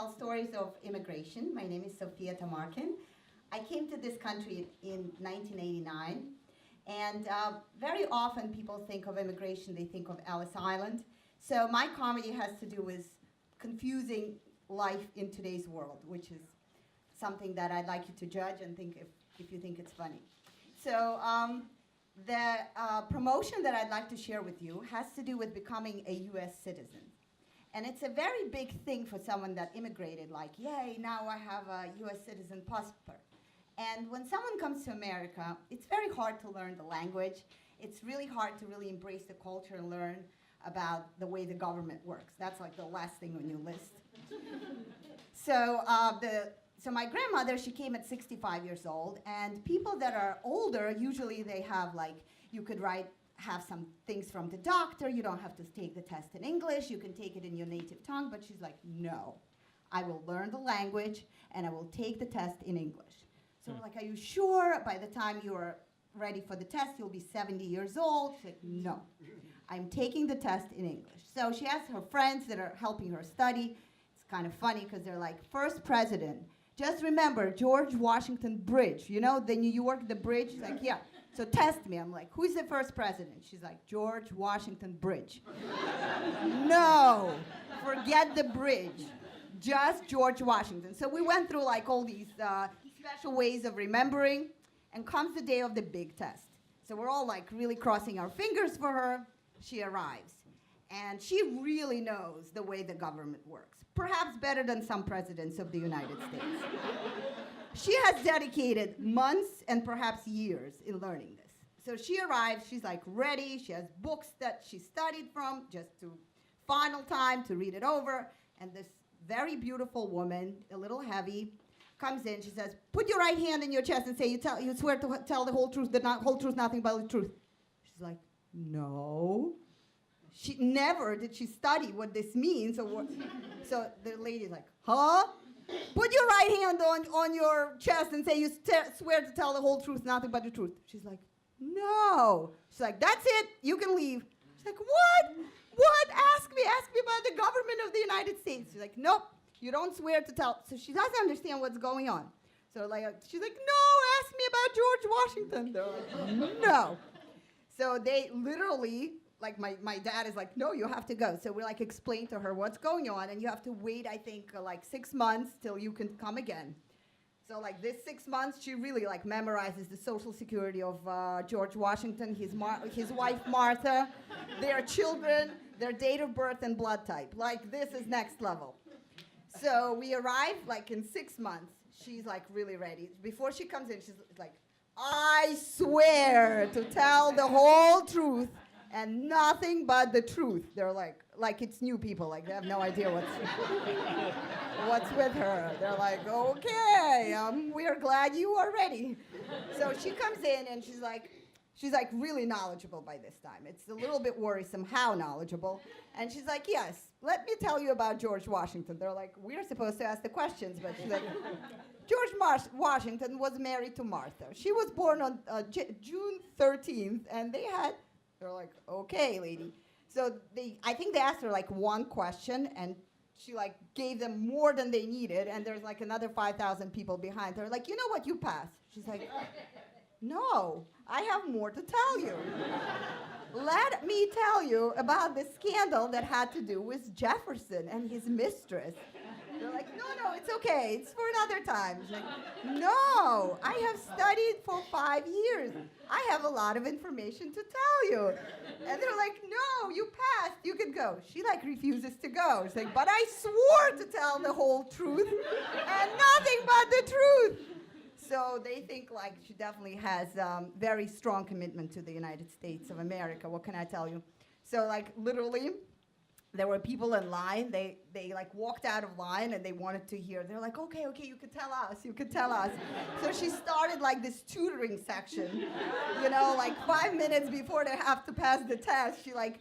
tell stories of immigration. My name is Sofiya. I came to this country in 1989, and very often people think of immigration, they think of Ellis Island. So my comedy has to do with confusing life in today's world, which is something that I'd like you to judge and think if you think it's funny. So the promotion that I'd like to share with you has to do with becoming a US citizen. And it's a very big thing for someone that immigrated, like, yay, now I have a US citizen passport. And when someone comes to America, it's very hard to learn the language. It's really hard to really embrace the culture and learn about the way the government works. That's like the last thing on your list. So my grandmother, she came at 65 years old, and people that are older, usually they have like, you could have some things from the doctor, you don't have to take the test in English, you can take it in your native tongue, but she's like, no, I will learn the language and I will take the test in English. So we're like, are you sure by the time you're ready for the test, you'll be 70 years old? She's like, no, I'm taking the test in English. So she asked her friends that are helping her study. It's kind of funny because they're like, first president, just remember George Washington Bridge, you know, the New York, the bridge? She's like, yeah. So test me. I'm like, who's the first president? She's like, George Washington Bridge. No, forget the bridge. Just George Washington. So we went through like all these special ways of remembering, and comes the day of the big test. So we're all like really crossing our fingers for her. She arrives, and she really knows the way the government works, perhaps better than some presidents of the United States. She has dedicated months and perhaps years in learning this. So she arrives, she's like ready, she has books that she studied from just to final time to read it over, and this very beautiful woman, a little heavy, comes in, she says, put your right hand in your chest and say, you swear to tell the whole truth, the whole truth, nothing but the truth. She's like, no. She never did she study what this means. Or what. So the lady's like, huh? Put your right hand on your chest and say, you swear to tell the whole truth, nothing but the truth. She's like, no. She's like, that's it, you can leave. She's like, what? What? Ask me about the government of the United States. She's like, nope. You don't swear to tell. So she doesn't understand what's going on. So like, she's like, no, ask me about George Washington. They're like, no. So they literally, like my dad is like, no, you have to go. So we like explain to her what's going on, and you have to wait, I think, like 6 months till you can come again. So like this 6 months, she really like memorizes the social security of George Washington, his wife Martha, their children, their date of birth and blood type. Like this is next level. So we arrive like in 6 months. She's like really ready. Before she comes in, she's like, I swear to tell the whole truth and nothing but the truth. They're like it's new people, like they have no idea what's with her. They're like, okay, we are glad you are ready. So she comes in and she's like really knowledgeable by this time. It's a little bit worrisome how knowledgeable. And she's like, yes, let me tell you about George Washington. They're like, we're supposed to ask the questions, but she's like, George Washington was married to Martha. She was born on June 13th, and they're like, okay, lady. So I think they asked her like one question, and she like gave them more than they needed, and there's like another 5,000 people behind her. Like, you know what, you passed. She's like, no, I have more to tell you. Let me tell you about the scandal that had to do with Jefferson and his mistress. They're like, no, it's okay. It's for another time. She's like, no, I have studied for 5 years. I have a lot of information to tell you. And they're like, no, you passed. You can go. She like refuses to go. She's like, but I swore to tell the whole truth and nothing but the truth. So they think like she definitely has very strong commitment to the United States of America. What can I tell you? So like literally, there were people in line. They like walked out of line and they wanted to hear. They're like, okay, you could tell us. So she started like this tutoring section, you know, like 5 minutes before they have to pass the test. She like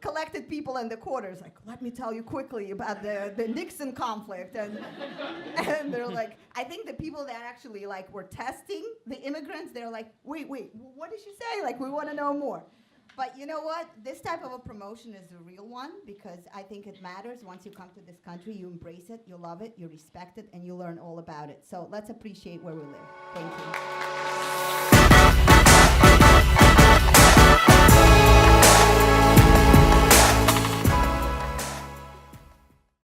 collected people in the quarters, like, let me tell you quickly about the Nixon conflict. And they're like, I think the people that actually like were testing the immigrants, they're like, wait, what did she say? Like, we want to know more. But you know what? This type of a promotion is a real one because I think it matters. Once you come to this country, you embrace it, you love it, you respect it, and you learn all about it. So let's appreciate where we live. Thank you.